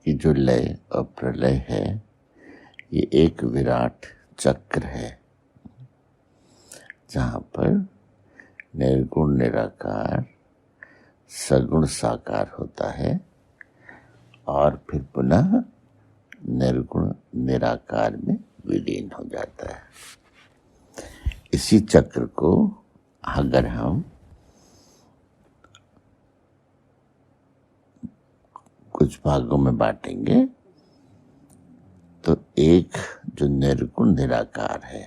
कि जो लय और प्रलय है ये एक विराट चक्र है, जहाँ पर निर्गुण निराकार सगुण साकार होता है और फिर पुनः निर्गुण निराकार में विलीन हो जाता है। इसी चक्र को अगर हम कुछ भागों में बांटेंगे तो एक जो निर्गुण निराकार है,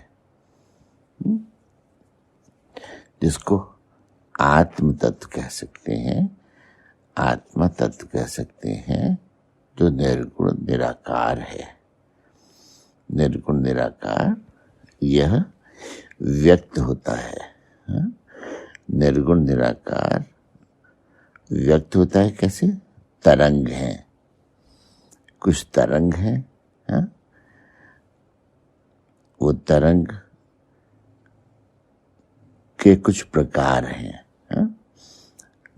जिसको आत्म तत्व कह सकते हैं, आत्मा तत्व कह सकते हैं, जो निर्गुण निराकार है। निर्गुण निराकार यह व्यक्त होता है। निर्गुण निराकार व्यक्त होता है कैसे? तरंग हैं, कुछ तरंग हैं, वो तरंग के कुछ प्रकार हैं,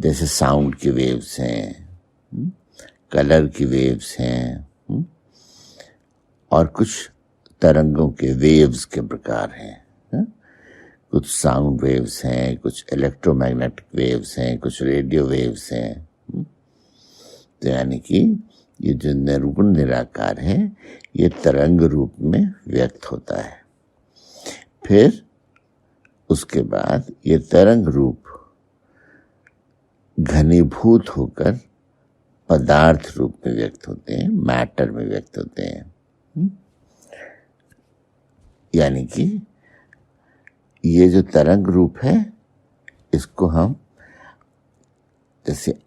जैसे साउंड की वेव्स हैं, कलर की वेव्स हैं, और कुछ तरंगों के वेव्स के प्रकार हैं। कुछ साउंड वेव्स हैं, कुछ इलेक्ट्रोमैग्नेटिक वेव्स हैं, कुछ रेडियो वेव्स हैं। तो यानी कि ये जो निर्गुण निराकार है ये तरंग रूप में व्यक्त होता है। फिर उसके बाद ये तरंग रूप घनीभूत होकर पदार्थ रूप में व्यक्त होते हैं, मैटर में व्यक्त होते हैं। यानी कि ये जो तरंग रूप है इसको हम जैसे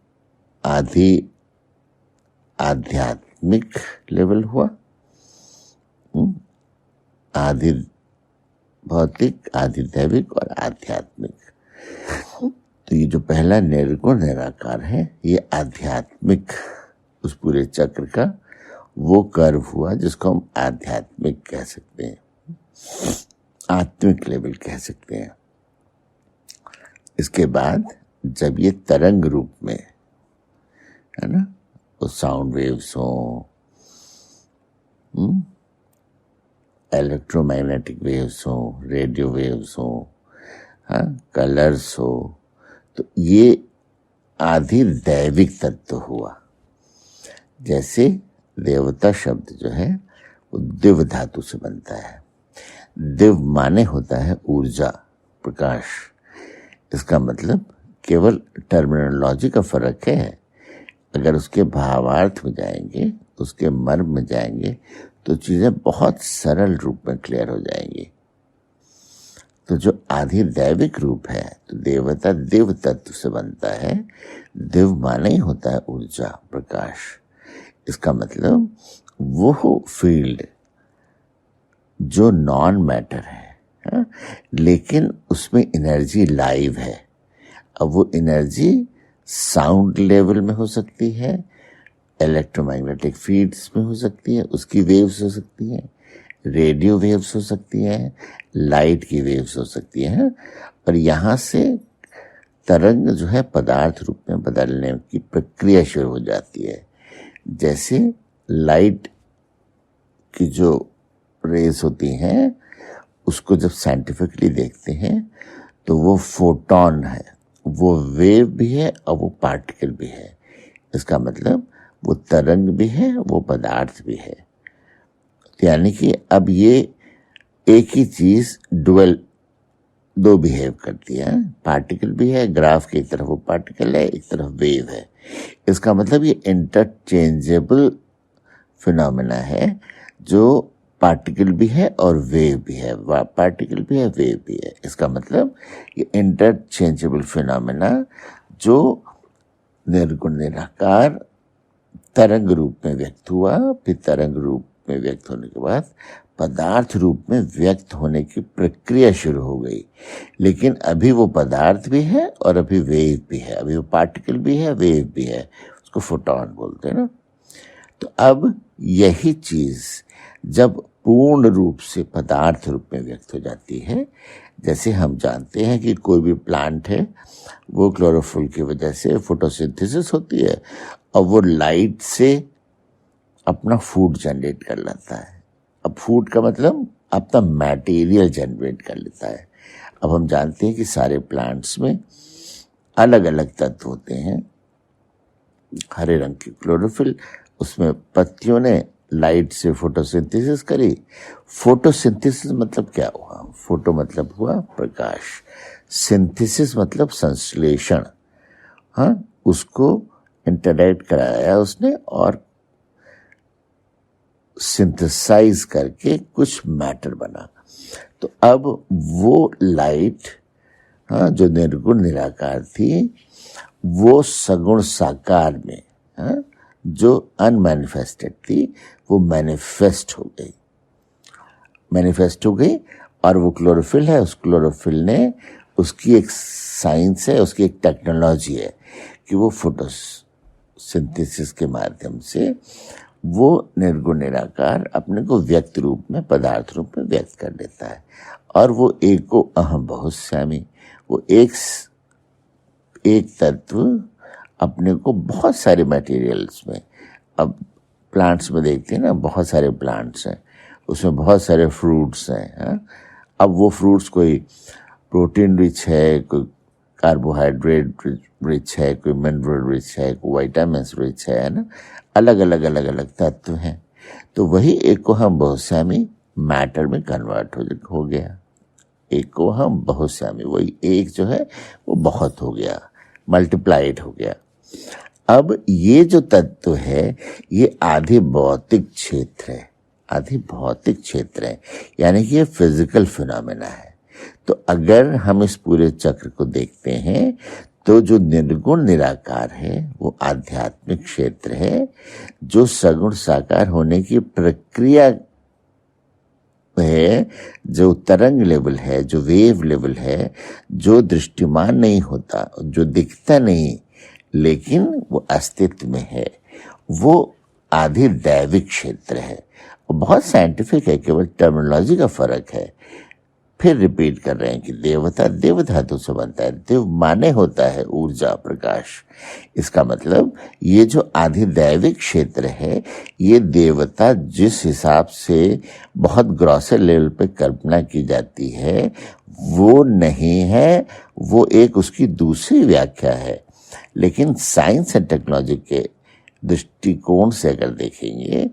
आदि आध्यात्मिक लेवल हुआ, आदि भौतिक, आदि दैविक और आध्यात्मिक। तो ये जो पहला निर्गुण निराकार है ये आध्यात्मिक, उस पूरे चक्र का वो कर्व हुआ जिसको हम आध्यात्मिक कह सकते हैं, आत्मिक लेवल कह सकते हैं। इसके बाद जब ये तरंग रूप में है ना, वो साउंड वेव्स हो, इलेक्ट्रोमैग्नेटिक वेव्स हो, रेडियो वेव्स हो, कलर्स हो, तो ये आदि दैविक तत्व हुआ। जैसे देवता शब्द जो है वो दिव धातु से बनता है। दिव माने होता है ऊर्जा, प्रकाश। इसका मतलब केवल टर्मिनोलॉजी का फर्क है। अगर उसके भावार्थ में जाएंगे, उसके मर्म में जाएंगे तो चीजें बहुत सरल रूप में क्लियर हो जाएंगी। तो जो आदि दैविक रूप है तो देवता दिव तत्व से बनता है। दिव माने ही होता है ऊर्जा, प्रकाश। इसका मतलब वो फील्ड जो नॉन मैटर है, लेकिन उसमें एनर्जी लाइव है। अब वो एनर्जी साउंड लेवल में हो सकती है, इलेक्ट्रोमैग्नेटिक फील्ड्स में हो सकती है, उसकी वेव्स हो सकती हैं, रेडियो वेव्स हो सकती हैं, लाइट की वेव्स हो सकती हैं, और यहाँ से तरंग जो है पदार्थ रूप में बदलने की प्रक्रिया शुरू हो जाती है। जैसे लाइट की जो रेज होती हैं उसको जब साइंटिफिकली देखते हैं तो वो फोटोन है, वो वेव भी है और वो पार्टिकल भी है। इसका मतलब वो तरंग भी है, वो पदार्थ भी है। यानी कि अब ये एक ही चीज डुअल दो बिहेव करती है। पार्टिकल भी है, ग्राफ की एक तरफ वो पार्टिकल है, एक तरफ वेव है। इसका मतलब ये इंटरचेंजेबल फिनोमेना है, जो पार्टिकल भी है और वेव भी है, पार्टिकल भी है, वेव भी है। इसका मतलब ये इंटरचेंजेबल फिनोमेना जो निर्गुण निराकार तरंग रूप में व्यक्त हुआ, फिर तरंग रूप में व्यक्त होने के बाद पदार्थ रूप में व्यक्त होने की प्रक्रिया शुरू हो गई। लेकिन अभी वो पदार्थ भी है और अभी वेव भी है, अभी वो पार्टिकल भी है, वेव भी है, उसको फोटोन बोलते हैं ना। तो अब यही चीज जब पूर्ण रूप से पदार्थ रूप में व्यक्त हो जाती है, जैसे हम जानते हैं कि कोई भी प्लांट है वो क्लोरोफिल की वजह से फोटोसिंथेसिस होती है और वो लाइट से अपना फूड जनरेट कर लेता है। अब फूड का मतलब अपना मटेरियल जनरेट कर लेता है। अब हम जानते हैं कि सारे प्लांट्स में अलग अलग तत्व होते हैं। हरे रंग की क्लोरोफिल, उसमें पत्तियों ने लाइट से फोटोसिंथेसिस करी। फोटोसिंथेसिस मतलब क्या हुआ? फोटो मतलब हुआ प्रकाश, सिंथेसिस मतलब संश्लेषण। हाँ, उसको इंटरैक्ट कराया उसने और सिंथेसाइज करके कुछ मैटर बना। तो अब वो लाइट, हाँ, जो निर्गुण निराकार थी, वो सगुण साकार में, हाँ, जो अनमैनिफेस्टेड थी, वो मैनिफेस्ट हो गई। और वो क्लोरोफिल है, उस क्लोरोफिल ने, उसकी एक साइंस है, उसकी एक टेक्नोलॉजी है कि वो फोटोसिंथेसिस के माध्यम से वो निर्गुण निराकार अपने को व्यक्त रूप में, पदार्थ रूप में व्यक्त कर लेता है। और वो एको अहम बहुश्यामी, वो एक तत्व अपने को बहुत सारे मटेरियल्स में, अब प्लांट्स में देखते हैं ना, बहुत सारे प्लांट्स हैं, उसमें बहुत सारे फ्रूट्स हैं, हाँ? अब वो फ्रूट्स कोई प्रोटीन रिच है, कोई कार्बोहाइड्रेट रिच है, कोई मिनरल रिच है, कोई विटामिन रिच है ना, अलग अलग तत्व हैं। तो वही एक को हम बहुश्यामी मैटर में कन्वर्ट हो गया। एक को हम बहुश्यामी, वही एक जो है वो बहुत हो गया, मल्टीप्लाइड हो गया। अब ये जो तत्व है ये आधि भौतिक क्षेत्र है, यानी कि ये फिजिकल फिनोमेना है। तो अगर हम इस पूरे चक्र को देखते हैं तो जो निर्गुण निराकार है वो आध्यात्मिक क्षेत्र है, जो सगुण साकार होने की प्रक्रिया है, जो तरंग लेवल है, जो वेव लेवल है, जो दृष्टिमान नहीं होता, जो दिखता नहीं लेकिन वो अस्तित्व में है, वो आधि दैविक क्षेत्र है। वो बहुत साइंटिफिक है, केवल टर्मिनोलॉजी का फर्क है। फिर रिपीट कर रहे हैं कि देवता देव धातु से बनता है। देव माने होता है ऊर्जा, प्रकाश। इसका मतलब ये जो आधि दैविक क्षेत्र है, ये देवता जिस हिसाब से बहुत ग्रॉसर लेवल पे कल्पना की जाती है वो नहीं है, वो एक उसकी दूसरी व्याख्या है। लेकिन साइंस एंड टेक्नोलॉजी के दृष्टिकोण से अगर देखेंगे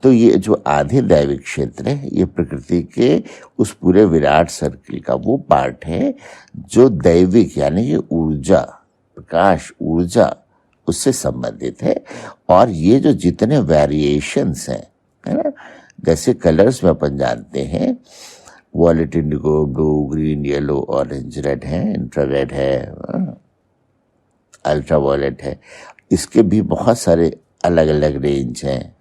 तो ये जो आधि दैविक क्षेत्र है, ये प्रकृति के उस पूरे विराट सर्किल का वो पार्ट है जो दैविक यानी कि ऊर्जा, प्रकाश, ऊर्जा उससे संबंधित है। और ये जो जितने वेरिएशंस हैं, है ना, जैसे कलर्स में अपन जानते हैं violet, indigo, blue, green, yellow, orange, red है, इंफ्रारेड है, अल्ट्रा वायलेट है, इसके भी बहुत सारे अलग अलग रेंज हैं।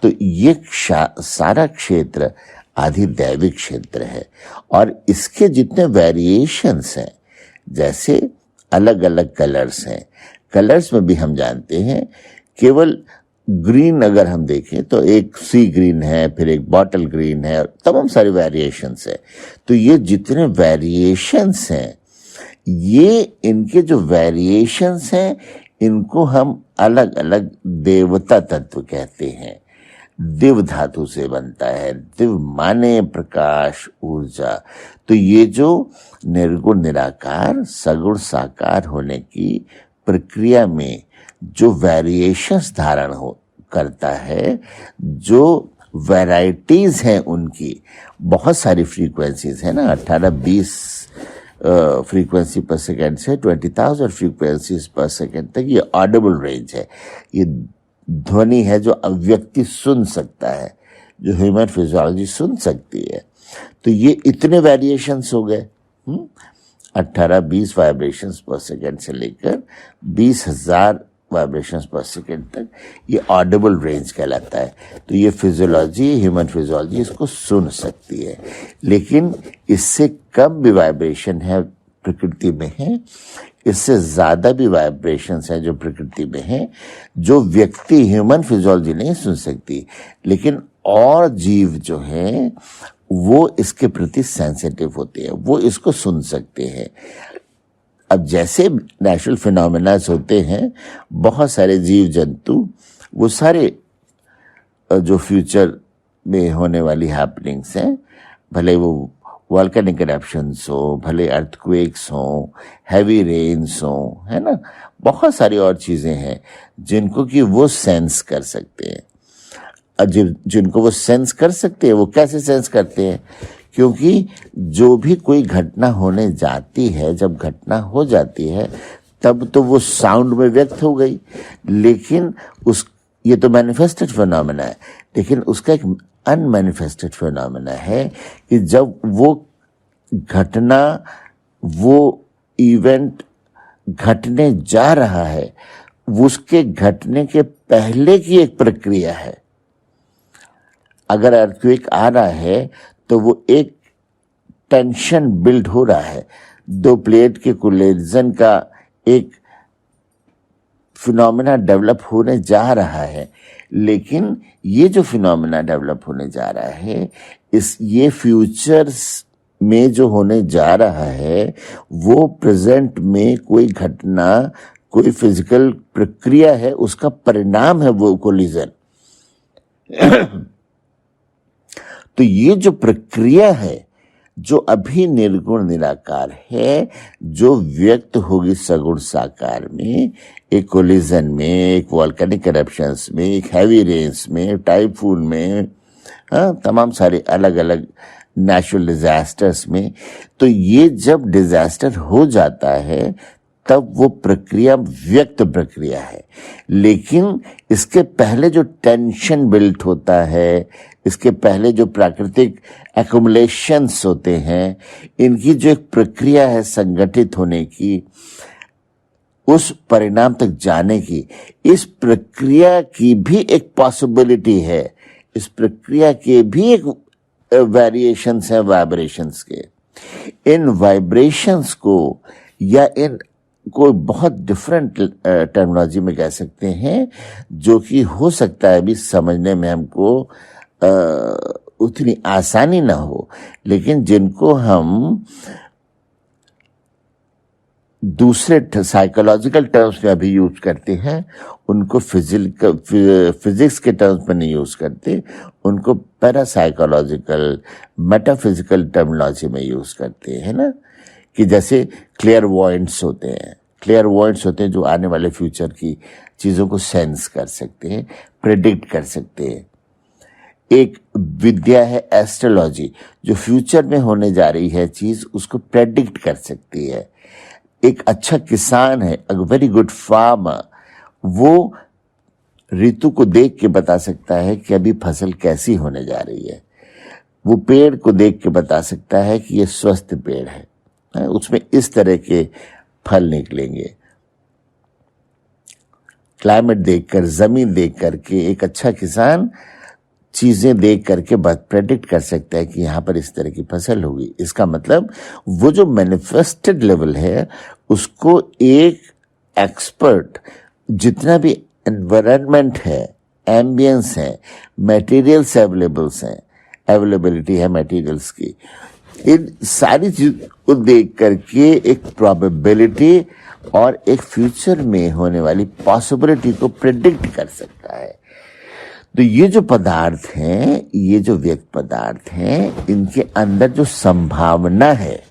तो ये सारा क्षेत्र आधि दैविक क्षेत्र है। और इसके जितने वेरिएशंस हैं, जैसे अलग अलग कलर्स हैं, कलर्स में भी हम जानते हैं केवल ग्रीन अगर हम देखें तो एक सी ग्रीन है, फिर एक बॉटल ग्रीन है, तमाम सारे वेरिएशंस हैं। तो ये जितने वेरिएशंस हैं, ये इनके जो वेरिएशंस हैं, इनको हम अलग अलग देवता तत्व कहते हैं। दिव धातु से बनता है, दिव माने प्रकाश, ऊर्जा। तो ये जो निर्गुण निराकार सगुण साकार होने की प्रक्रिया में जो वेरिएशंस धारण करता है, जो वैरायटीज हैं उनकी, बहुत सारी फ्रीक्वेंसीज है ना, 18-20 फ्रीक्वेंसी पर सेकेंड से 20,000 फ्रीक्वेंसीज पर सेकेंड तक ये ऑडिबल रेंज है। ये ध्वनि है जो व्यक्ति सुन सकता है, जो ह्यूमन फिजियोलॉजी सुन सकती है। तो ये इतने वेरिएशंस हो गए, 18-20 वाइब्रेशंस पर सेकेंड से लेकर 20,000 वाइब्रेशंस पर सेकेंड तक ये ऑडिबल रेंज कहलाता है। तो ये फिजियोलॉजी, ह्यूमन फिजियोलॉजी इसको सुन सकती है। लेकिन इससे कम भी वाइब्रेशन है प्रकृति में है, इससे ज़्यादा भी वाइब्रेशंस हैं जो प्रकृति में हैं, जो व्यक्ति ह्यूमन फिजियोलॉजी नहीं सुन सकती, लेकिन और जीव जो हैं वो इसके प्रति सेंसिटिव होते हैं, वो इसको सुन सकते हैं। अब जैसे नेचुरल फिनोमेना होते हैं, बहुत सारे जीव जंतु वो सारे जो फ्यूचर में होने वाली हैपनिंग्स हैं, भले वो वॉल्केनिक इरप्शंस हो, भले अर्थक्वेक्स हो, हैवी रेन्स हो, है ना, बहुत सारी और चीजें हैं जिनको कि वो सेंस कर सकते हैं। जिनको वो सेंस कर सकते हैं, वो कैसे सेंस करते हैं? क्योंकि जो भी कोई घटना होने जाती है, जब घटना हो जाती है तब तो वो साउंड में व्यक्त हो गई, लेकिन ये तो मैनिफेस्टेड फिनोमेना है, लेकिन उसका एक अनमैनिफेस्टेड फिनोमेना है कि जब वो घटना, वो इवेंट घटने जा रहा है, उसके घटने के पहले की एक प्रक्रिया है। अगर अर्थक्वेक आ रहा है तो वो एक टेंशन बिल्ड हो रहा है, दो प्लेट के कोलिजन का एक फिनोमेना डेवलप होने जा रहा है। लेकिन ये जो फिनोमेना डेवलप होने जा रहा है, ये फ्यूचर्स में जो होने जा रहा है, वो प्रेजेंट में कोई घटना, कोई फिजिकल प्रक्रिया है, उसका परिणाम है वो कोलिजन। तो ये जो प्रक्रिया है, जो अभी निर्गुण निराकार है, जो व्यक्त होगी सगुण साकार में, एक कोलिजन में, एक वॉल्केनिक इरप्शंस में, एक हैवी रेन्स में, टाइफून में, तमाम सारे अलग अलग नेचुरल डिजास्टर्स में, तो ये जब डिजास्टर हो जाता है तब वो प्रक्रिया व्यक्त प्रक्रिया है। लेकिन इसके पहले जो टेंशन बिल्ट होता है, इसके पहले जो प्राकृतिक एक्युमुलेशंस होते हैं, इनकी जो एक प्रक्रिया है संगठित होने की, उस परिणाम तक जाने की, इस प्रक्रिया की भी एक पॉसिबिलिटी है, इस प्रक्रिया के भी एक वेरिएशंस हैं वाइब्रेशंस के। इन वाइब्रेशंस को या इन कोई बहुत डिफरेंट टर्मिनोलॉजी में कह सकते हैं, जो कि हो सकता है अभी समझने में हमको उतनी आसानी ना हो, लेकिन जिनको हम दूसरे साइकोलॉजिकल टर्म्स में अभी यूज करते हैं, उनको फिजिक्स के टर्म्स में नहीं यूज करते, उनको पैरासाइकोलॉजिकल मेटाफिजिकल टर्मिनोलॉजी में यूज करते हैं ना। कि जैसे क्लियरवॉयंट्स होते हैं जो आने वाले फ्यूचर की चीजों को सेंस कर सकते हैं, प्रेडिक्ट कर सकते हैं। एक विद्या है एस्ट्रोलॉजी, जो फ्यूचर में होने जा रही है चीज, उसको प्रेडिक्ट कर सकती है। एक अच्छा किसान है, अ वेरी गुड फार्मर, वो ऋतु को देख के बता सकता है कि अभी फसल कैसी होने जा रही है। वो पेड़ को देख के बता सकता है कि ये स्वस्थ पेड़ है, उसमें इस तरह के फल निकलेंगे। क्लाइमेट देखकर, जमीन देख करके एक अच्छा किसान चीजें देख करके बात प्रेडिक्ट कर सकता है कि यहाँ पर इस तरह की फसल होगी। इसका मतलब वो जो मैनिफेस्टेड लेवल है, उसको एक एक्सपर्ट, जितना भी एनवायरनमेंट है, एम्बियंस है, मटेरियल्स अवेलेबिलिटी है मटेरियल्स की, इन सारी चीज को देख करके एक प्रोबेबिलिटी और एक फ्यूचर में होने वाली पॉसिबिलिटी को प्रेडिक्ट कर सकता है। तो ये जो पदार्थ हैं, ये जो व्यक्त पदार्थ हैं, इनके अंदर जो संभावना है,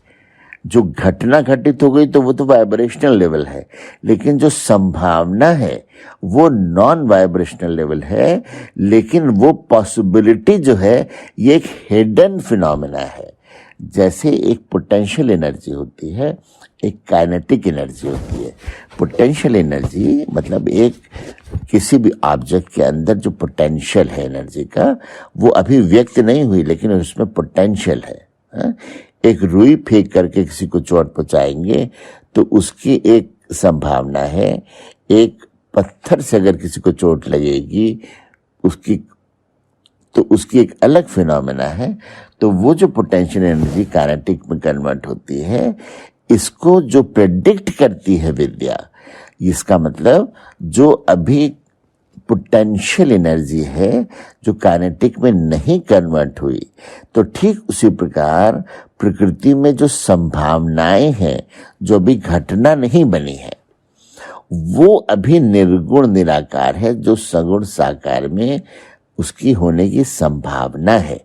जो घटना घटित हो गई तो वो तो वाइब्रेशनल लेवल है, लेकिन जो संभावना है वो नॉन वाइब्रेशनल लेवल है। लेकिन वो पॉसिबिलिटी जो है, ये एक हिडन फिनोमेना है। जैसे एक पोटेंशियल एनर्जी होती है, एक काइनेटिक एनर्जी होती है। पोटेंशियल एनर्जी मतलब एक किसी भी ऑब्जेक्ट के अंदर जो पोटेंशियल है एनर्जी का, वो अभी व्यक्त नहीं हुई, लेकिन उसमें पोटेंशियल है। एक रुई फेंक करके किसी को चोट पहुंचाएंगे तो उसकी एक संभावना है। एक पत्थर से अगर किसी को चोट लगेगी, उसकी एक अलग फिनोमेना है। तो वो जो पोटेंशियल एनर्जी काइनेटिक में कन्वर्ट होती है, इसको जो प्रेडिक्ट करती है विद्या, इसका मतलब जो अभी पोटेंशियल एनर्जी है जो काइनेटिक में नहीं कन्वर्ट हुई, तो ठीक उसी प्रकार प्रकृति में जो संभावनाएं हैं, जो भी घटना नहीं बनी है, वो अभी निर्गुण निराकार है, जो सगुण साकार में उसकी होने की संभावना है।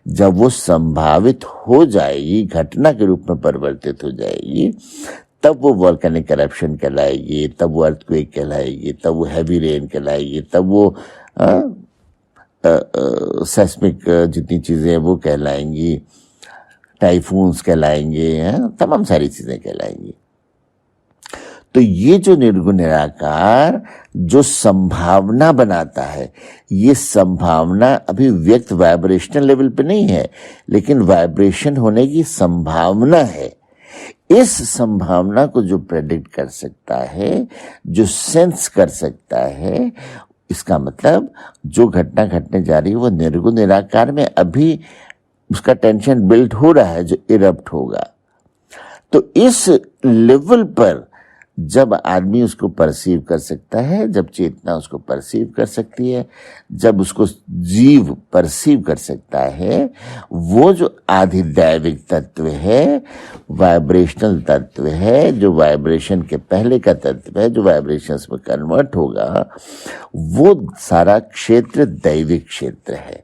जब वो संभावित हो जाएगी, घटना के रूप में परिवर्तित हो जाएगी, तब वो वॉल्केनिक करप्शन कहलाएगी, तब वो अर्थक्वेक कहलाएगी, तब वो हैवी रेन कहलाएगी, तब वो सेस्मिक जितनी चीज़ें हैं वो कहलाएंगी, टाइफून्स कहलाएंगे, तमाम सारी चीज़ें कहलाएंगी। तो ये जो निर्गुण निराकार जो संभावना बनाता है, ये संभावना अभी व्यक्त वाइब्रेशनल लेवल पे नहीं है, लेकिन वाइब्रेशन होने की संभावना है। इस संभावना को जो प्रेडिक्ट कर सकता है, जो सेंस कर सकता है, इसका मतलब जो घटना घटने जा रही है वो निर्गुण निराकार में अभी उसका टेंशन बिल्ड हो रहा है जो इरप्ट होगा। तो इस लेवल पर जब आदमी उसको परसीव कर सकता है, जब चेतना उसको परसीव कर सकती है, जब उसको जीव परसीव कर सकता है, वो जो आधिदैविक तत्व है, वाइब्रेशनल तत्व है, जो वाइब्रेशन के पहले का तत्व है, जो वाइब्रेशंस में कन्वर्ट होगा, वो सारा क्षेत्र दैविक क्षेत्र है।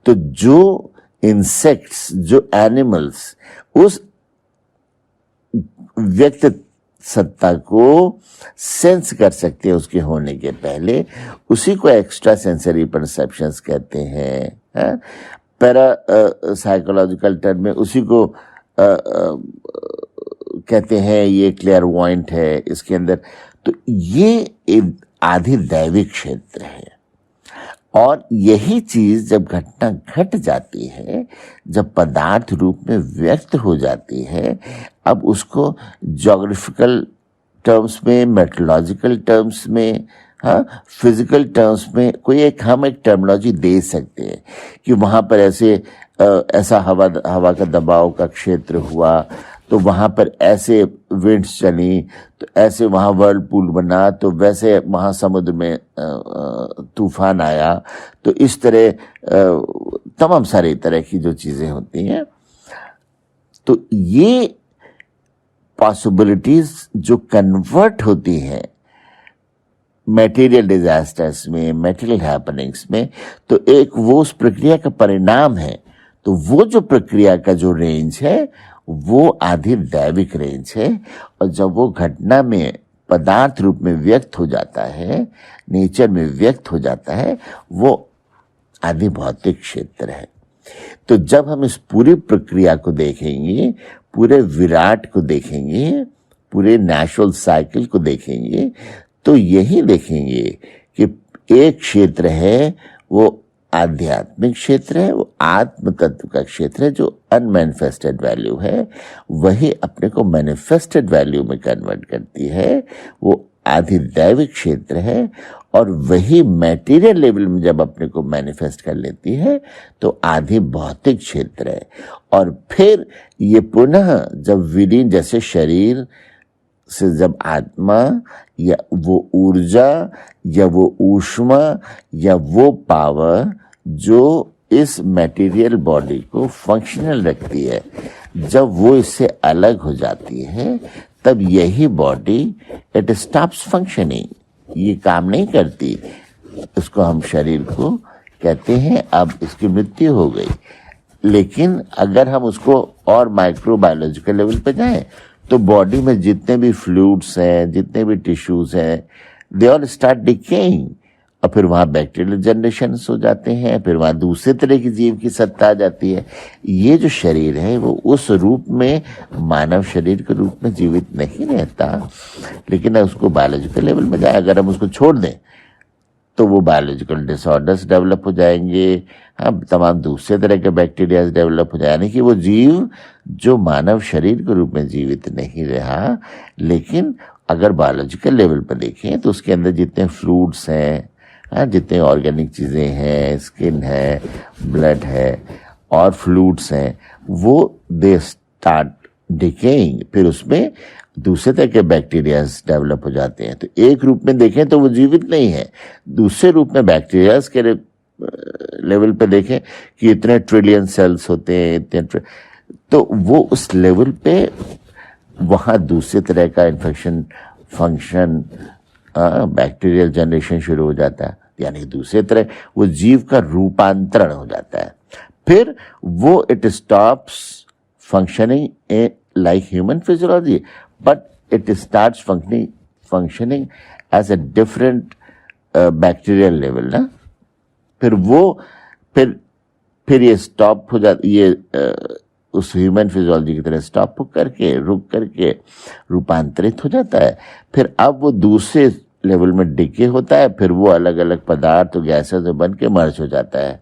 तो जो इंसेक्ट्स, जो एनिमल्स उस व्यक्त सत्ता को सेंस कर सकते हैं उसके होने के पहले, उसी को एक्स्ट्रा सेंसरी परसेप्शंस कहते हैं। पैरा साइकोलॉजिकल टर्म में उसी को कहते हैं ये क्लियरवॉइंट है इसके अंदर। तो ये एक आधि दैविक क्षेत्र है। और यही चीज जब घटना घट जाती है, जब पदार्थ रूप में व्यक्त हो जाती है, अब उसको ज्योग्राफिकल टर्म्स में, मेट्रोलॉजिकल टर्म्स में, फिजिकल टर्म्स में कोई हम एक टर्मिनोलॉजी दे सकते हैं कि वहाँ पर ऐसा हवा का दबाव का क्षेत्र हुआ, तो वहाँ पर ऐसे विंड्स चली, तो ऐसे वहाँ वर्लपूल बना, तो वैसे वहाँ समुद्र में तूफान आया। तो इस तरह तमाम सारी तरह की जो चीज़ें होती हैं, तो ये पॉसिबिलिटीज जो कन्वर्ट होती हैं मटेरियल डिजास्टर्स में, मटेरियल हैपनिंग्स में, तो एक वो उस प्रक्रिया का परिणाम है। तो वो जो प्रक्रिया का जो रेंज है वो आधि दैविक रेंज है। और जब वो घटना में पदार्थ रूप में व्यक्त हो जाता है, नेचर में व्यक्त हो जाता है, वो आधि भौतिक क्षेत्र है। तो जब हम इस पूरी प्रक्रिया को देखेंगे, पूरे विराट को देखेंगे, पूरे नेचुरल साइकिल को देखेंगे, तो यही देखेंगे कि एक क्षेत्र है वो आध्यात्मिक क्षेत्र है, वो आत्म तत्व का क्षेत्र है जो अनमैनिफेस्टेड वैल्यू है, वही अपने को मैनिफेस्टेड वैल्यू में कन्वर्ट करती है, वो आधिदैविक क्षेत्र है। और वही मटेरियल लेवल में जब अपने को मैनिफेस्ट कर लेती है तो आधि भौतिक क्षेत्र है। और फिर ये पुनः जब विलीन, जैसे शरीर से जब आत्मा या वो ऊर्जा या वो ऊष्मा या वो पावर जो इस मटेरियल बॉडी को फंक्शनल रखती है, जब वो इससे अलग हो जाती है, तब यही बॉडी इट स्टॉप्स फंक्शनिंग, ये काम नहीं करती। उसको हम शरीर को कहते हैं अब इसकी मृत्यु हो गई। लेकिन अगर हम उसको और माइक्रोबायोलॉजिकल लेवल पे जाएं तो बॉडी में जितने भी फ्लूइड्स हैं, जितने भी टिश्यूज हैं, दे ऑल स्टार्ट डिकेइंग। और फिर वहाँ बैक्टीरियल जनरेशन हो जाते हैं, फिर वहाँ दूसरे तरह की जीव की सत्ता आ जाती है। ये जो शरीर है वो उस रूप में मानव शरीर के रूप में जीवित नहीं रहता, लेकिन उसको बायोलॉजिकल लेवल में जाए, अगर हम उसको छोड़ दें तो वो बायोलॉजिकल डिसऑर्डर्स डेवलप हो जाएंगे, तमाम दूसरे तरह के बैक्टीरिया डेवलप हो जाए। यानी कि वो जीव जो मानव शरीर के रूप में जीवित नहीं रहा, लेकिन अगर बायोलॉजिकल लेवल पर देखें तो उसके अंदर जितने फ्लूइड्स हैं, जितने ऑर्गेनिक चीज़ें हैं, स्किन है, ब्लड है और फ्लूइड्स हैं, वो दे स्टार्ट डिकेइंग, फिर उसमें दूसरे तरह के बैक्टीरियाज डेवलप हो जाते हैं। तो एक रूप में देखें तो वो जीवित नहीं है, दूसरे रूप में बैक्टीरियाज के लेवल पे देखें कि इतने ट्रिलियन सेल्स होते हैं, इतने तो वो उस लेवल पे वहाँ दूसरे तरह का इन्फेक्शन फंक्शन, बैक्टीरियल जनरेशन शुरू हो जाता है। यानी दूसरे तरह वो जीव का रूपांतरण हो जाता है। फिर वो it stops functioning like human physiology, but it starts functioning as a different bacterial level ना। फिर वो फिर ये स्टॉप हो जाती, ये उस ह्यूमन फिजियोलॉजी की तरह स्टॉप करके रुक करके रूपांतरित हो जाता है। फिर अब वो दूसरे लेवल में डिके होता है, फिर वो अलग अलग पदार्थ और गैसें से बन के मर्ज हो जाता है।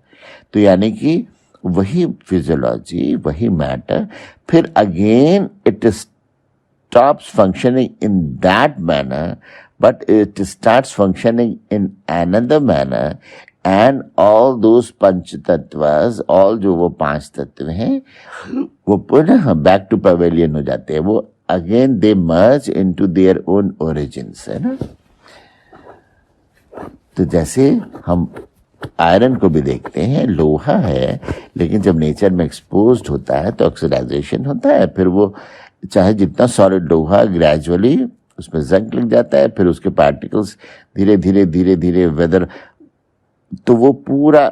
तो यानी कि वही फिजियोलॉजी, वही मैटर, फिर again it stops functioning in that manner, but it starts functioning in another manner, and all those पंच तत्वास, ऑल जो वो 5 तत्व हैं, वो पुनः बैक टू पवेलियन हो जाते हैं। वो again they merge into their own origins, है ना। तो जैसे हम आयरन को भी देखते हैं, लोहा है, लेकिन जब नेचर में एक्सपोज्ड होता है तो ऑक्सीडाइजेशन होता है, फिर वो चाहे जितना सॉलिड लोहा, ग्रेजुअली उसमें जंग लग जाता है, फिर उसके पार्टिकल्स धीरे धीरे धीरे धीरे वेदर, तो वो पूरा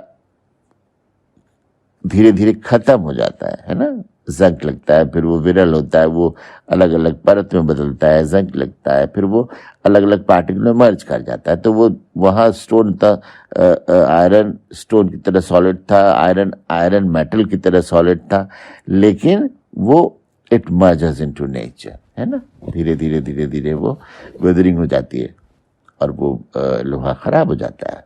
धीरे धीरे खत्म हो जाता है ना। जंग लगता है, फिर वो विरल होता है, वो अलग अलग परत में बदलता है, जंग लगता है, फिर वो अलग अलग पार्टिकल में मर्ज कर जाता है। तो वो वहाँ स्टोन था, आयरन स्टोन की तरह सॉलिड था, आयरन मेटल की तरह सॉलिड था, लेकिन वो इट मर्जेस इनटू नेचर, है ना। धीरे धीरे धीरे धीरे वो वेदरिंग हो जाती है और वो लोहा खराब हो जाता है।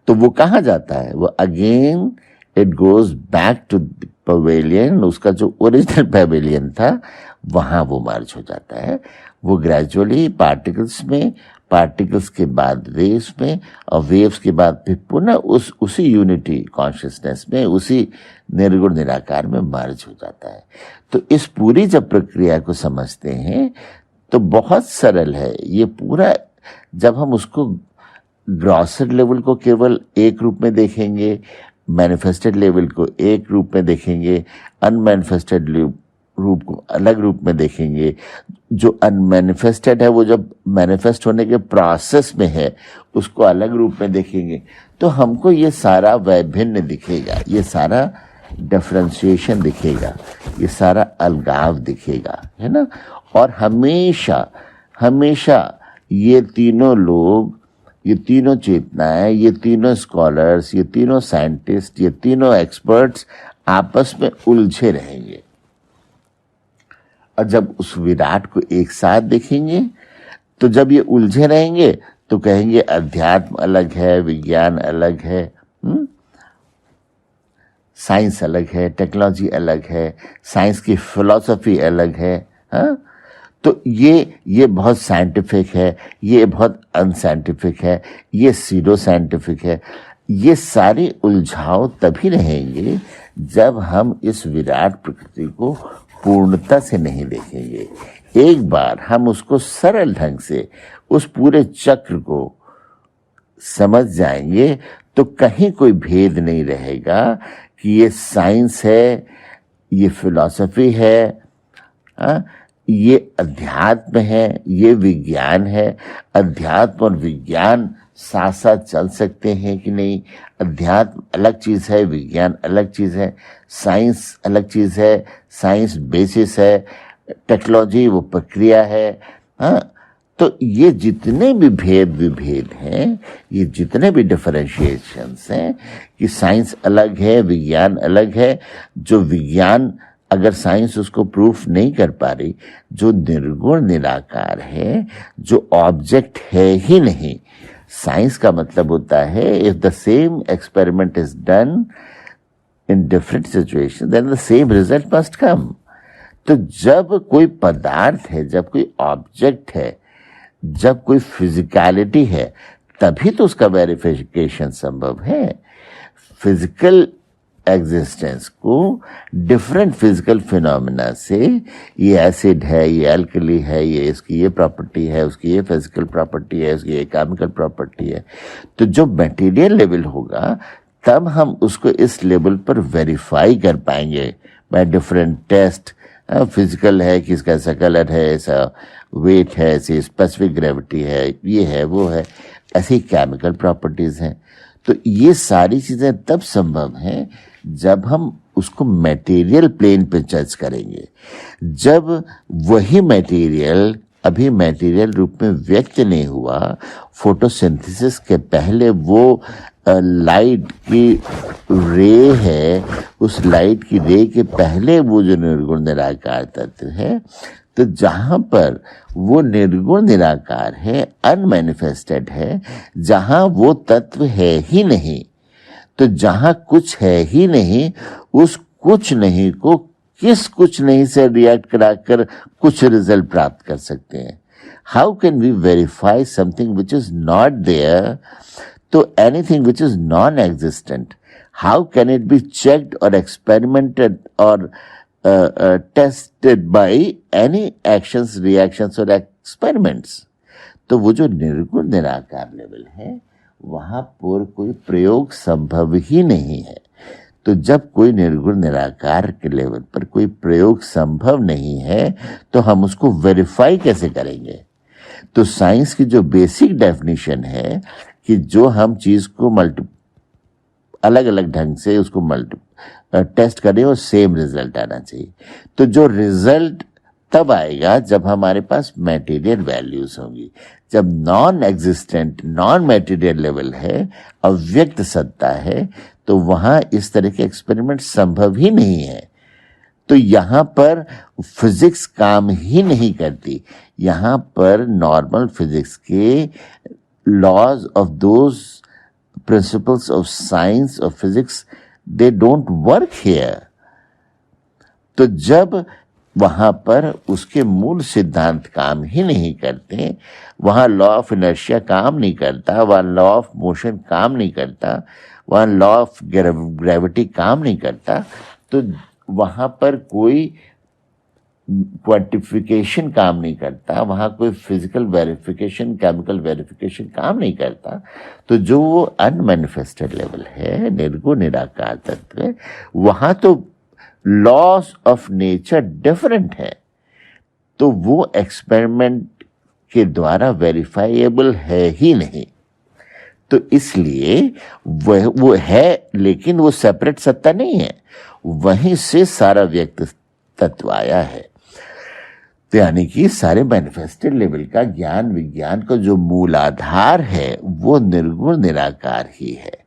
तो वो कहाँ जाता है? वो again it goes back to pavilion, उसका जो ओरिजिनल पवेलियन था वहाँ वो मर्ज हो जाता है। वो ग्रेजुअली पार्टिकल्स में, पार्टिकल्स के बाद वेव्स में, और वेव्स के बाद फिर पुनः उसी यूनिटी कॉन्शियसनेस में, उसी निर्गुण निराकार में मर्ज हो जाता है। तो इस पूरी जब प्रक्रिया को समझते हैं तो बहुत सरल है ये पूरा। जब हम उसको ग्रॉसर लेवल को केवल एक रूप में देखेंगे, मैनिफेस्टेड लेवल को एक रूप में देखेंगे, अनमैनिफेस्टेड रूप को अलग रूप में देखेंगे, जो अनमैनिफेस्टेड है वो जब मैनिफेस्ट होने के प्रोसेस में है उसको अलग रूप में देखेंगे, तो हमको ये सारा वैभिन्न दिखेगा, ये सारा डिफरेंशिएशन दिखेगा, ये सारा अलगाव दिखेगा, है ना। और हमेशा हमेशा ये तीनों लोग, ये तीनों चेतनाएं, ये तीनों स्कॉलर्स, ये तीनों साइंटिस्ट, ये तीनों एक्सपर्ट्स आपस में उलझे रहेंगे। और जब उस विराट को एक साथ देखेंगे तो जब ये उलझे रहेंगे तो कहेंगे अध्यात्म अलग है, विज्ञान अलग है, साइंस अलग है, टेक्नोलॉजी अलग है, साइंस की फिलॉसफी अलग है, हाँ। तो ये बहुत साइंटिफिक है, ये बहुत अनसाइंटिफिक है, ये सीडो साइंटिफिक है। ये सारे उलझाव तभी रहेंगे जब हम इस विराट प्रकृति को पूर्णता से नहीं देखेंगे। एक बार हम उसको सरल ढंग से, उस पूरे चक्र को समझ जाएंगे तो कहीं कोई भेद नहीं रहेगा कि ये साइंस है, ये फिलॉसफी है, ये अध्यात्म है, ये विज्ञान है। अध्यात्म और विज्ञान साथ साथ चल सकते हैं कि नहीं? अध्यात्म अलग चीज है, विज्ञान अलग चीज है, साइंस अलग चीज है, साइंस बेसिस है, टेक्नोलॉजी वो प्रक्रिया है, हाँ। तो ये जितने भी भेद विभेद हैं, ये जितने भी डिफरेंशिएशंस हैं कि साइंस अलग है, विज्ञान अलग है, जो विज्ञान अगर साइंस उसको प्रूफ नहीं कर पा रही, जो निर्गुण निराकार है, जो ऑब्जेक्ट है ही नहीं। साइंस का मतलब होता है if the same experiment is done in different situation then the same result must come. तो जब कोई पदार्थ है, जब कोई ऑब्जेक्ट है, जब कोई फिजिकलिटी है, तभी तो उसका वेरिफिकेशन संभव है। फिजिकल एग्जिस्टेंस को डिफरेंट फिजिकल फिनोमेना से, ये एसिड है, ये एल्कली है, ये इसकी ये प्रॉपर्टी है, उसकी ये फिजिकल प्रॉपर्टी है, उसकी ये केमिकल प्रॉपर्टी है, तो जो मटेरियल लेवल होगा तब हम उसको इस लेवल पर वेरीफाई कर पाएंगे बाय डिफरेंट टेस्ट। फिजिकल है कि इसका ऐसा कलर है, ऐसा वेट है, ऐसी स्पेसिफिक ग्रेविटी है, ये है वो है, ऐसे ही केमिकल प्रॉपर्टीज हैं। तो ये सारी चीजें तब संभव हैं जब हम उसको मटेरियल प्लेन पे जज करेंगे। जब वही मटेरियल अभी मटेरियल रूप में व्यक्त नहीं हुआ, फोटोसिंथेसिस के पहले वो लाइट की रे है, उस लाइट की रे के पहले वो जो निर्गुण निराकार तत्व है, तो जहां पर वो निर्गुण निराकार है, अनमैनिफेस्टेड है, जहां वो तत्व है ही नहीं, तो जहां कुछ है ही नहीं, उस कुछ नहीं को किस कुछ नहीं से रिएक्ट कराकर कुछ रिजल्ट प्राप्त कर सकते हैं। How can we verify something which is not there? तो anything which is non existent, how can it be checked और एक्सपेरिमेंटेड और tested by any actions, reactions और एक्सपेरिमेंट्स? तो वो जो निर्गुण निराकार लेवल है, वहां पर कोई प्रयोग संभव ही नहीं है। तो जब कोई निर्गुण निराकार के लेवल पर कोई प्रयोग संभव नहीं है, तो हम उसको वेरीफाई कैसे करेंगे? तो साइंस की जो बेसिक डेफिनेशन है कि जो हम चीज को अलग अलग ढंग से उसको टेस्ट करें और सेम रिजल्ट आना चाहिए। तो जो रिजल्ट तब आएगा जब हमारे पास मटेरियल वैल्यूज होंगी। जब non existent, non material level है, अव्यक्त सत्ता है, तो वहां इस तरह के एक्सपेरिमेंट संभव ही नहीं है। तो यहां पर फिजिक्स काम ही नहीं करती। यहां पर नॉर्मल फिजिक्स के laws of those principles of science of physics, they don't work here. तो जब वहां पर उसके मूल सिद्धांत काम ही नहीं करते, वहां लॉ ऑफ इनर्शिया काम नहीं करता, वहां लॉ ऑफ मोशन काम नहीं करता, वहां लॉ ऑफ ग्रेविटी काम नहीं करता, तो वहां पर कोई क्वांटिफिकेशन काम नहीं करता, वहां कोई फिजिकल वेरिफिकेशन, केमिकल वेरिफिकेशन काम नहीं करता। तो जो वो अनमैनिफेस्टेड लेवल है, निर्गुण निराकार तत्व है, वहां तो लॉस ऑफ नेचर डिफरेंट है। तो वो एक्सपेरिमेंट के द्वारा वेरीफाइएबल है ही नहीं। तो इसलिए वो है, लेकिन वो सेपरेट सत्ता नहीं है, वहीं से सारा व्यक्त तत्व आया है। तो यानी कि सारे मैनिफेस्टेड लेवल का ज्ञान विज्ञान का जो मूल आधार है वो निर्गुण निराकार ही है।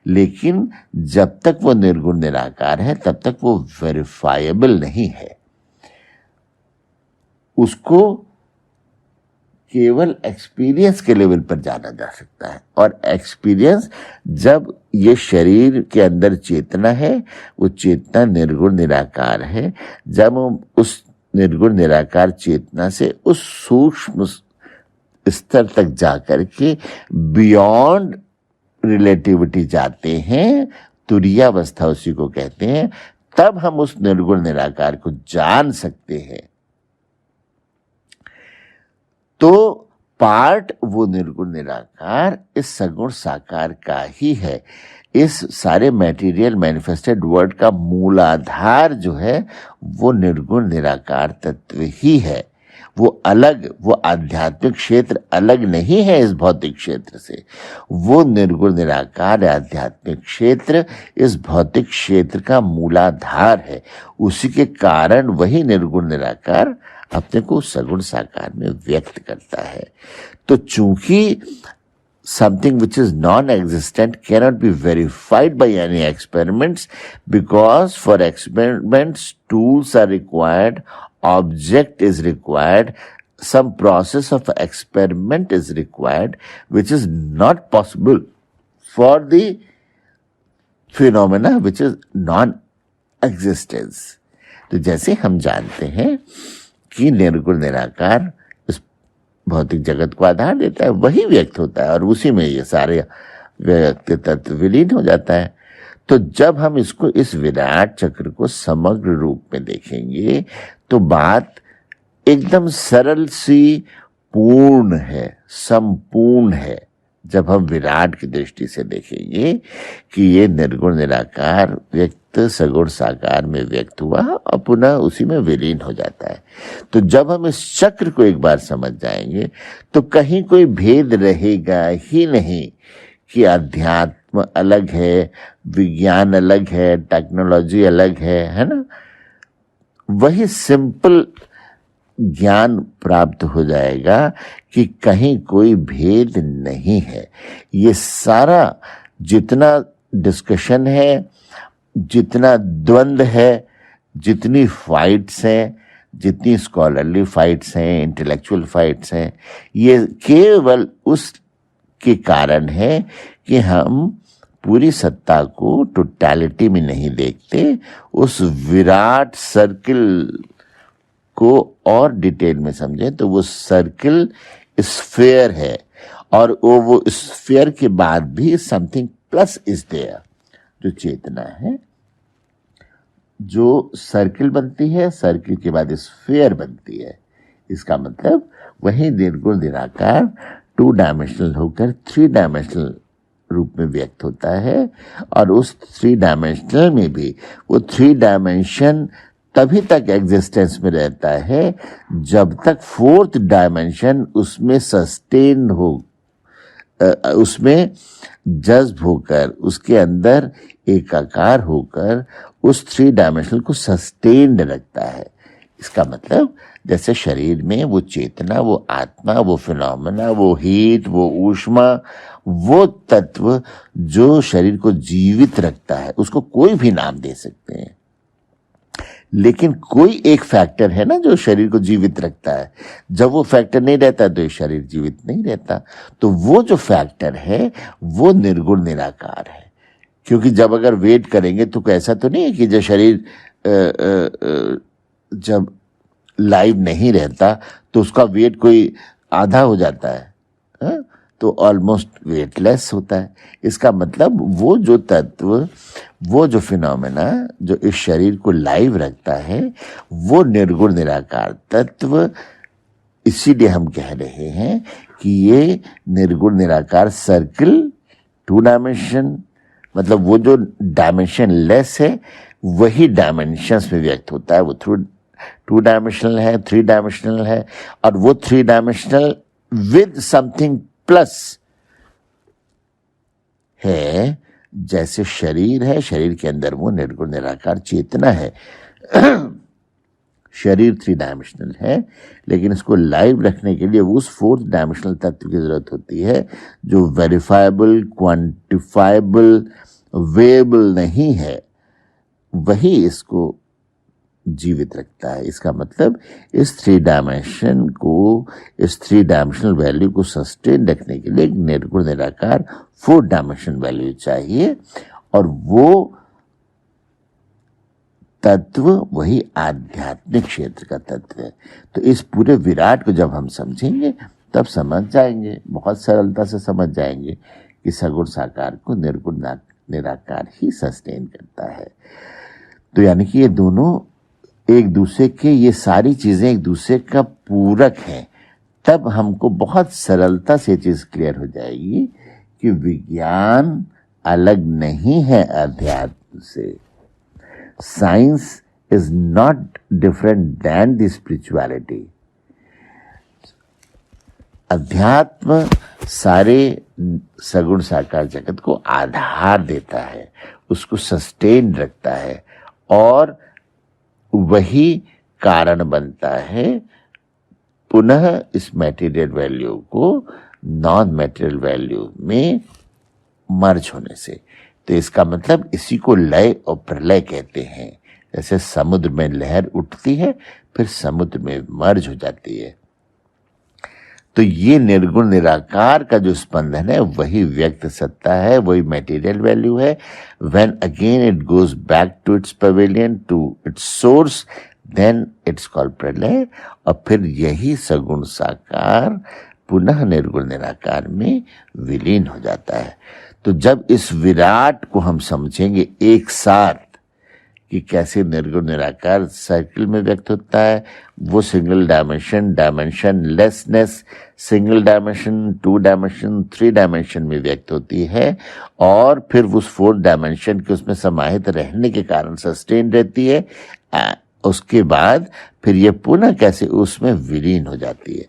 लेकिन जब तक वो निर्गुण निराकार है तब तक वो वेरीफाइएबल नहीं है। उसको केवल एक्सपीरियंस के लेवल पर जाना जा सकता है। और एक्सपीरियंस, जब ये शरीर के अंदर चेतना है, वो चेतना निर्गुण निराकार है। जब हम उस निर्गुण निराकार चेतना से उस सूक्ष्म स्तर तक जाकर के बियॉन्ड रिलेटिविटी जाते हैं, तुरीयावस्था उसी को कहते हैं, तब हम उस निर्गुण निराकार को जान सकते हैं। तो पार्ट वो निर्गुण निराकार इस सगुण साकार का ही है। इस सारे मटेरियल मैनिफेस्टेड वर्ड का मूलाधार जो है वो निर्गुण निराकार तत्व ही है। वो अलग, वो आध्यात्मिक क्षेत्र अलग नहीं है इस भौतिक क्षेत्र से। वो निर्गुण निराकार आध्यात्मिक क्षेत्र इस भौतिक क्षेत्र का मूलाधार है। उसी के कारण वही निर्गुण निराकार अपने को सगुण साकार में व्यक्त करता है। तो चूंकि something which is non-existent cannot be verified by any experiments, because for experiments tools are required, object is required, some process of experiment is required, which is not possible for the phenomena which is non-existence. तो जैसे हम जानते हैं कि निर्गुण निराकार इस भौतिक जगत को आधार देता है, वही व्यक्त होता है और उसी में ये सारे व्यक्त तत्व विलीन हो जाता है। तो जब हम इसको, इस विराट चक्र को समग्र रूप में देखेंगे तो बात एकदम सरल सी पूर्ण है, संपूर्ण है। जब हम विराट की दृष्टि से देखेंगे कि ये निर्गुण निराकार व्यक्त व्यक्त सगुण साकार में व्यक्त हुआ और पुनः उसी में विलीन हो जाता है। तो जब हम इस चक्र को एक बार समझ जाएंगे तो कहीं कोई भेद रहेगा ही नहीं कि अध्यात्म अलग है, विज्ञान अलग है, टेक्नोलॉजी अलग है ना। वही सिंपल ज्ञान प्राप्त हो जाएगा कि कहीं कोई भेद नहीं है। ये सारा जितना डिस्कशन है, जितना द्वंद्व है, जितनी फाइट्स हैं, जितनी स्कॉलरली फाइट्स हैं, इंटेलेक्चुअल फाइट्स हैं, ये केवल उसके कारण है कि हम पूरी सत्ता को टोटलिटी में नहीं देखते, उस विराट सर्किल को और डिटेल में समझें तो वो सर्किल स्फीयर है और वो स्फीयर के बाद भी समथिंग प्लस इज देयर, जो चेतना है, जो सर्किल बनती है, सर्किल के बाद स्फीयर बनती है। इसका मतलब वही निर्गुण निराकार 2 डायमेंशनल होकर 3 डायमेंशनल रूप में व्यक्त होता है और उस 3 डायमेंशनल में भी वो 3 डायमेंशन तभी तक एग्जिस्टेंस में रहता है जब तक 4th डायमेंशन उसमें सस्टेन हो, उसमें जज्ब होकर, उसके अंदर एकाकार होकर उस 3 डायमेंशनल को सस्टेन्ड रखता है। इसका मतलब जैसे शरीर में वो चेतना, वो आत्मा, वो फिनोमेना, वो हीट, वो ऊष्मा, वो तत्व जो शरीर को जीवित रखता है, उसको कोई भी नाम दे सकते हैं, लेकिन कोई एक फैक्टर है ना जो शरीर को जीवित रखता है। जब वो फैक्टर नहीं रहता तो ये शरीर जीवित नहीं रहता। तो वो जो फैक्टर है वो निर्गुण निराकार है। क्योंकि जब अगर वेट करेंगे तो ऐसा तो नहीं है कि जो शरीर जब लाइव नहीं रहता तो उसका वेट कोई आधा हो जाता है, हा? तो ऑलमोस्ट वेटलेस होता है। इसका मतलब वो जो तत्व, वो जो फिनोमेना जो इस शरीर को लाइव रखता है वो निर्गुण निराकार तत्व। इसीलिए हम कह रहे हैं कि ये निर्गुण निराकार सर्किल 2 डायमेंशन, मतलब वो जो डायमेंशन लेस है वही डायमेंशंस में व्यक्त होता है। वो 2 डायमेंशनल है, 3 डायमेंशनल है, और वो 3 डायमेंशनल विद समथिंग प्लस है। जैसे शरीर है, शरीर के अंदर वो निर्गुण निराकार चेतना है। शरीर 3 डायमेंशनल है, लेकिन इसको लाइव रखने के लिए उस 4th डायमेंशनल तत्व की जरूरत होती है जो वेरीफाइबल, क्वांटिफाइबल, वेएबल नहीं है, वही इसको जीवित रखता है। इसका मतलब इस 3 डायमेंशन को, इस 3 डायमेंशनल वैल्यू को सस्टेन रखने के लिए एक निर्गुण निराकार 4 डायमेंशन वैल्यू चाहिए, और वो तत्व वही आध्यात्मिक क्षेत्र का तत्व है। तो इस पूरे विराट को जब हम समझेंगे तब समझ जाएंगे, बहुत सरलता से समझ जाएंगे कि सगुण साकार को निर्गुण निराकार ही सस्टेन करता है। तो यानी कि ये दोनों एक दूसरे के, ये सारी चीजें एक दूसरे का पूरक हैं। तब हमको बहुत सरलता से चीज क्लियर हो जाएगी कि विज्ञान अलग नहीं है अध्यात्म से। Science is not different than the spirituality. अध्यात्म सारे सगुण साकार जगत को आधार देता है, उसको सस्टेन रखता है, और वही कारण बनता है पुनः इस मटेरियल वैल्यू को नॉन मटेरियल वैल्यू में मर्ज होने से। तो इसका मतलब इसी को लय और प्रलय कहते हैं। जैसे समुद्र में लहर उठती है फिर समुद्र में मर्ज हो जाती है। तो ये निर्गुण निराकार का जो स्पंदन है वही व्यक्त सत्ता है, वही मटेरियल वैल्यू है। When again it goes back to its pavilion, to its source, then it's called प्रलय। और फिर यही सगुण साकार पुनः निर्गुण निराकार में विलीन हो जाता है। तो जब इस विराट को हम समझेंगे एक साथ कि कैसे निर्गुण निराकार सर्किल में व्यक्त होता है, वो single dimension, dimensionlessness, single dimension, 2 dimension, 3 dimension में व्यक्त होती है, और फिर उस 4 डायमेंशन के उसमें समाहित रहने के कारण सस्टेन रहती है। उसके बाद फिर ये पुनः कैसे उसमें विलीन हो जाती है।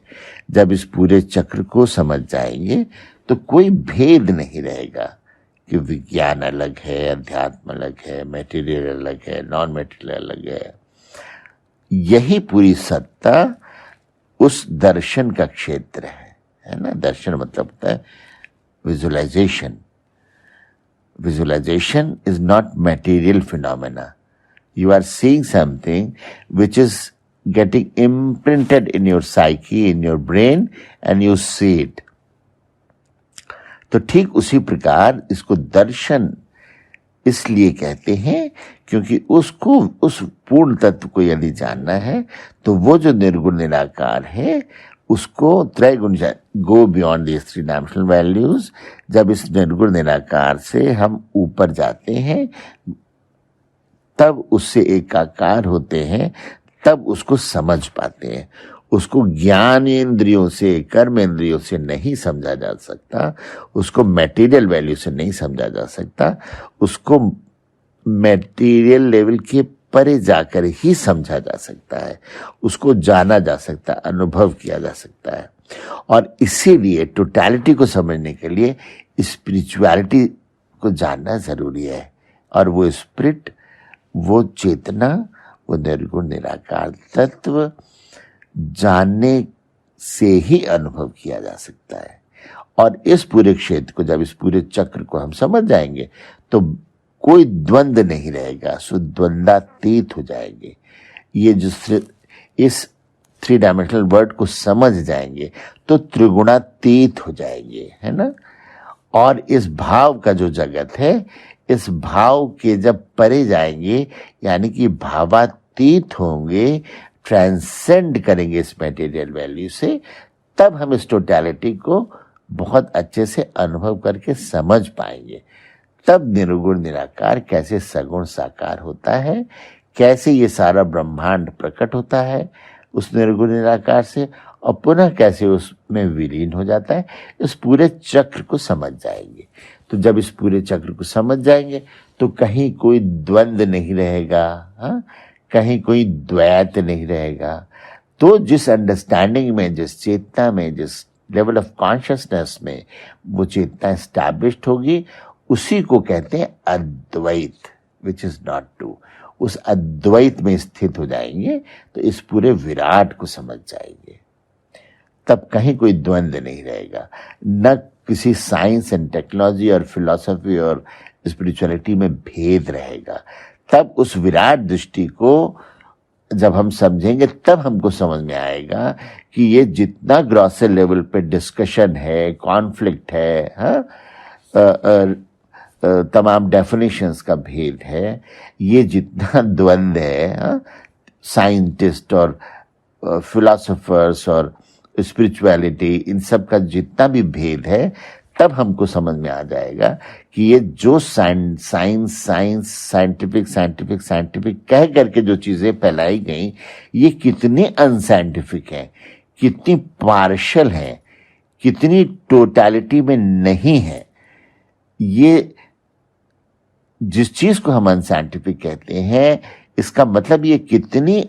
जब इस पूरे चक्र को समझ जाएंगे तो कोई भेद नहीं रहेगा कि विज्ञान अलग है, अध्यात्म अलग है, मटेरियल अलग है, नॉन मटेरियल अलग है। यही पूरी सत्ता उस दर्शन का क्षेत्र है ना। दर्शन मतलब होता है visualisation. Visualisation is not material phenomena. You are seeing something which is getting imprinted in your psyche, in your brain, and you see it. तो ठीक उसी प्रकार इसको दर्शन इसलिए कहते हैं क्योंकि उसको, उस पूर्ण तत्व को यदि जानना है तो वो जो निर्गुण निराकार है उसको त्रैगुण, go beyond this 3 dimensional values. जब इस निर्गुण निराकार से हम ऊपर जाते हैं तब उससे एकाकार होते हैं, तब उसको समझ पाते हैं। उसको ज्ञान इंद्रियों से, कर्म इंद्रियों से नहीं समझा जा सकता, उसको मटेरियल वैल्यू से नहीं समझा जा सकता, उसको मटेरियल लेवल के परे जाकर ही समझा जा सकता है, उसको जाना जा सकता है, अनुभव किया जा सकता है। और इसीलिए टोटलिटी को समझने के लिए स्पिरिचुअलिटी को जानना जरूरी है। और वो स्पिरिट, वो चेतना, वो निर्गुण निराकार तत्व जानने से ही अनुभव किया जा सकता है। और इस पूरे क्षेत्र को, जब इस पूरे चक्र को हम समझ जाएंगे तो कोई द्वंद नहीं रहेगा, सुद्वंदातीत हो जाएंगे। ये जो इस 3 डायमेंशनल वर्ड को समझ जाएंगे तो त्रिगुणातीत हो जाएंगे, है ना। और इस भाव का जो जगत है, इस भाव के जब परे जाएंगे, यानी कि भावातीत होंगे, ट्रांसेंड करेंगे इस मटेरियल वैल्यू से, तब हम इस टोटलिटी को बहुत अच्छे से अनुभव करके समझ पाएंगे। तब निर्गुण निराकार कैसे सगुण साकार होता है, कैसे ये सारा ब्रह्मांड प्रकट होता है उस निर्गुण निराकार से, और पुनः कैसे उसमें विलीन हो जाता है, इस पूरे चक्र को समझ जाएंगे। तो जब इस पूरे चक्र को समझ जाएंगे तो कहीं कोई द्वंद नहीं रहेगा, हाँ, कहीं कोई द्वैत नहीं रहेगा। तो जिस अंडरस्टैंडिंग में, जिस चेतना में, जिस लेवल ऑफ कॉन्शियसनेस में वो चेतना एस्टैब्लिश्ड होगी, उसी को कहते हैं अद्वैत, विच इज नॉट टू। उस अद्वैत में स्थित हो जाएंगे तो इस पूरे विराट को समझ जाएंगे। तब कहीं कोई द्वंद नहीं रहेगा, न किसी साइंस एंड टेक्नोलॉजी और फिलॉसफी और स्पिरिचुअलिटी में भेद रहेगा। तब उस विराट दृष्टि को जब हम समझेंगे तब हमको समझ में आएगा कि ये जितना ग्रॉसर लेवल पे डिस्कशन है, कॉन्फ्लिक्ट है, हाँ, तमाम डेफिनेशंस का भेद है, ये जितना द्वंद है, हाँ, साइंटिस्ट और फिलोसोफर्स और स्पिरिचुअलिटी, इन सब का जितना भी भेद है, तब हमको समझ में आ जाएगा कि ये जो साइंटिफिक कह करके जो चीजें फैलाई गई, ये कितनी अनसाइंटिफिक हैं, कितनी पार्शल हैं, कितनी टोटलिटी में नहीं है। ये जिस चीज को हम अनसाइंटिफिक कहते हैं, इसका मतलब ये कितनी,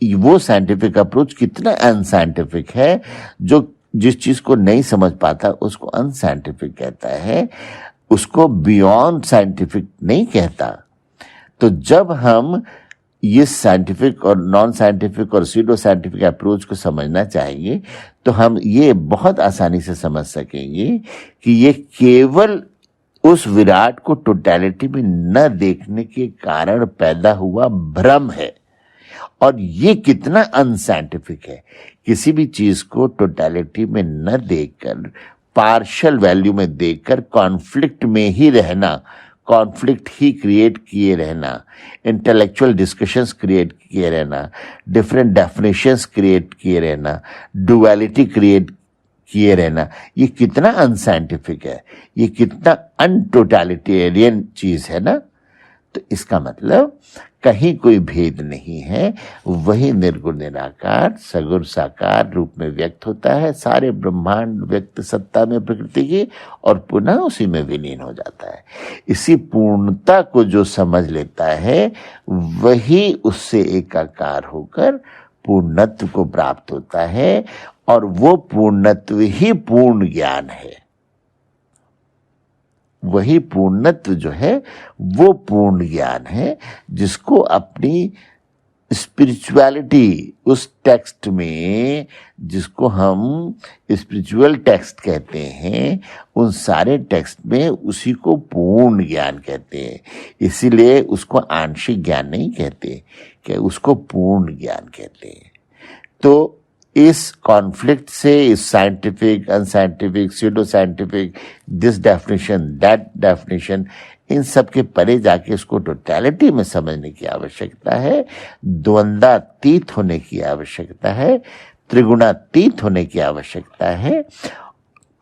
वो साइंटिफिक अप्रोच कितना अनसाइंटिफिक है। जो जिस चीज को नहीं समझ पाता उसको अनसाइंटिफिक कहता है, उसको बियॉन्ड साइंटिफिक नहीं कहता। तो जब हम ये साइंटिफिक और नॉन साइंटिफिक और सीडो साइंटिफिक अप्रोच को समझना चाहेंगे तो हम ये बहुत आसानी से समझ सकेंगे कि ये केवल उस विराट को टोटलिटी में न देखने के कारण पैदा हुआ भ्रम है। और ये कितना अनसाइंटिफिक है, किसी भी चीज को टोटलिटी में न देखकर, पार्शियल वैल्यू में देखकर कॉन्फ्लिक्ट में ही रहना, कॉन्फ्लिक्ट ही क्रिएट किए रहना, इंटेलेक्चुअल डिस्कशंस क्रिएट किए रहना, डिफरेंट डेफिनेशंस क्रिएट किए रहना, डुअलिटी क्रिएट किए रहना, ये कितना अनसाइंटिफिक है, ये कितना अनटोटलिटेरियन चीज है ना। तो तो इसका मतलब कहीं कोई भेद नहीं है, वही निर्गुण निराकार सगुण साकार रूप में व्यक्त होता है सारे ब्रह्मांड व्यक्त सत्ता में प्रकृति की, और पुनः उसी में विलीन हो जाता है। इसी पूर्णता को जो समझ लेता है वही उससे एकाकार होकर पूर्णत्व को प्राप्त होता है, और वो पूर्णत्व ही पूर्ण ज्ञान है। वही पूर्णत्व जो है वो पूर्ण ज्ञान है, जिसको अपनी स्पिरिचुअलिटी उस टेक्स्ट में, जिसको हम स्पिरिचुअल टेक्स्ट कहते हैं, उन सारे टेक्स्ट में उसी को पूर्ण ज्ञान कहते हैं। इसीलिए उसको आंशिक ज्ञान नहीं कहते, कि उसको पूर्ण ज्ञान कहते हैं। तो इस कॉन्फ्लिक्ट से, इस scientific unscientific pseudo scientific, this definition that definition, इन सब के परे जाके इसको टोटलिटी में समझने की आवश्यकता है, द्वंद्वातीत होने की आवश्यकता है, त्रिगुणातीत होने की आवश्यकता है।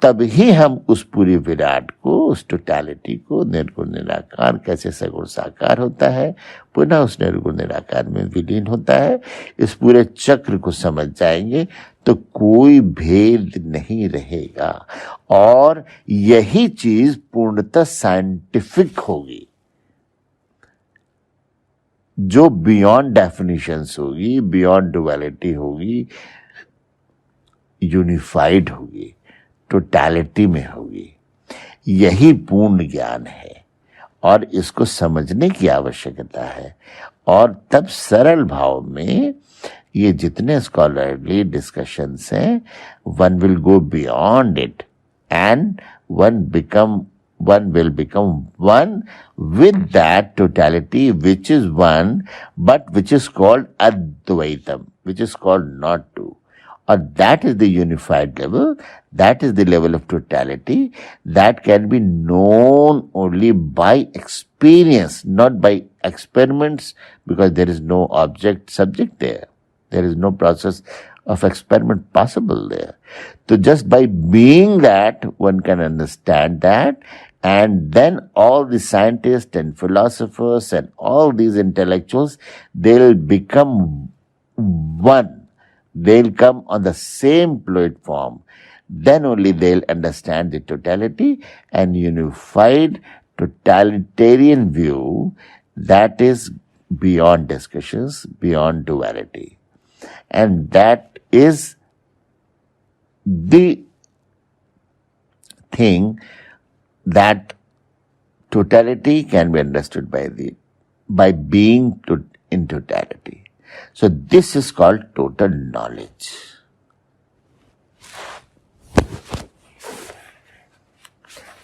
तब ही हम उस पूरी विराट को, उस टोटलिटी को, निर्गुण निराकार कैसे सगुण साकार होता है, पुनः उस निर्गुण निराकार में विलीन होता है, इस पूरे चक्र को समझ जाएंगे तो कोई भेद नहीं रहेगा, और यही चीज पूर्णतः साइंटिफिक होगी, जो बियॉन्ड डेफिनेशंस होगी, बियॉन्ड डुअलिटी होगी, यूनिफाइड होगी, टोटलिटी में होगी। यही पूर्ण ज्ञान है, और इसको समझने की आवश्यकता है। और तब सरल भाव में ये जितने स्कॉलरली डिस्कशंस हैं, one will go beyond it, and one will become one with that totality which is one, but which is called Advaitam, which is called not two. Or that is the unified level, that is the level of totality that can be known only by experience, not by experiments, because there is no object subject there. There is no process of experiment possible there. So just by being that, one can understand that, and then all the scientists and philosophers and all these intellectuals, they'll become one. They'll come on the same platform. Then only they'll understand the totality and unified totalitarian view that is beyond discussions, beyond duality. And that is the thing, that totality can be understood by being in totality. So this is called total knowledge.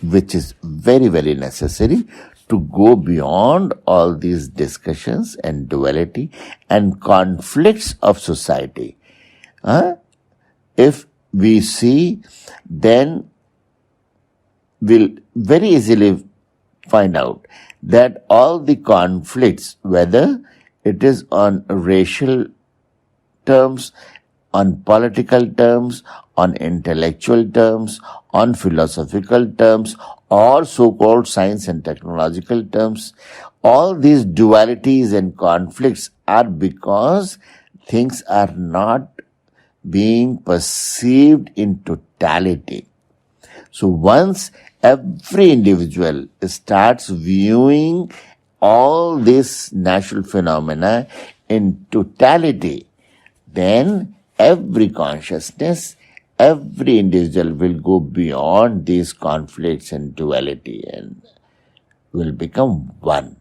Which is very, very necessary to go beyond all these discussions and duality and conflicts of society. If we see, then we'll very easily find out that all the conflicts, whether it is on racial terms, on political terms, on intellectual terms, on philosophical terms, or so-called science and technological terms, all these dualities and conflicts are because things are not being perceived in totality. So once every individual starts viewing all these natural phenomena in totality, then every consciousness, every individual will go beyond these conflicts and duality and will become one.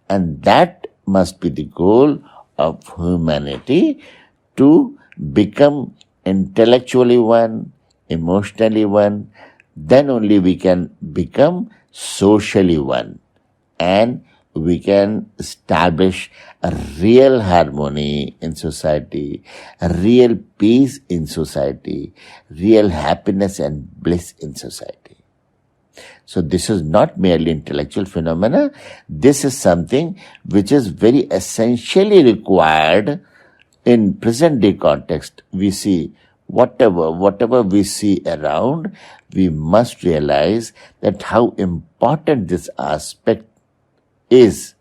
And that must be the goal of humanity, to become intellectually one, emotionally one. Then only we can become socially one, and we can establish a real harmony in society, a real peace in society, real happiness and bliss in society. So this is not merely intellectual phenomena. This is something which is very essentially required in present day context. We see whatever we see around, we must realize that how important this aspect is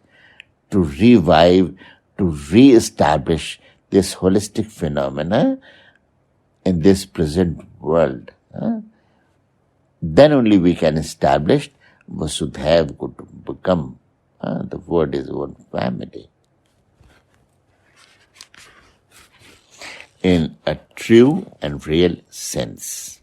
to revive, to re-establish this holistic phenomena in this present world. Then only we can establish Vasudhaiv Kutumbakam. The word is one family. In a true and real sense.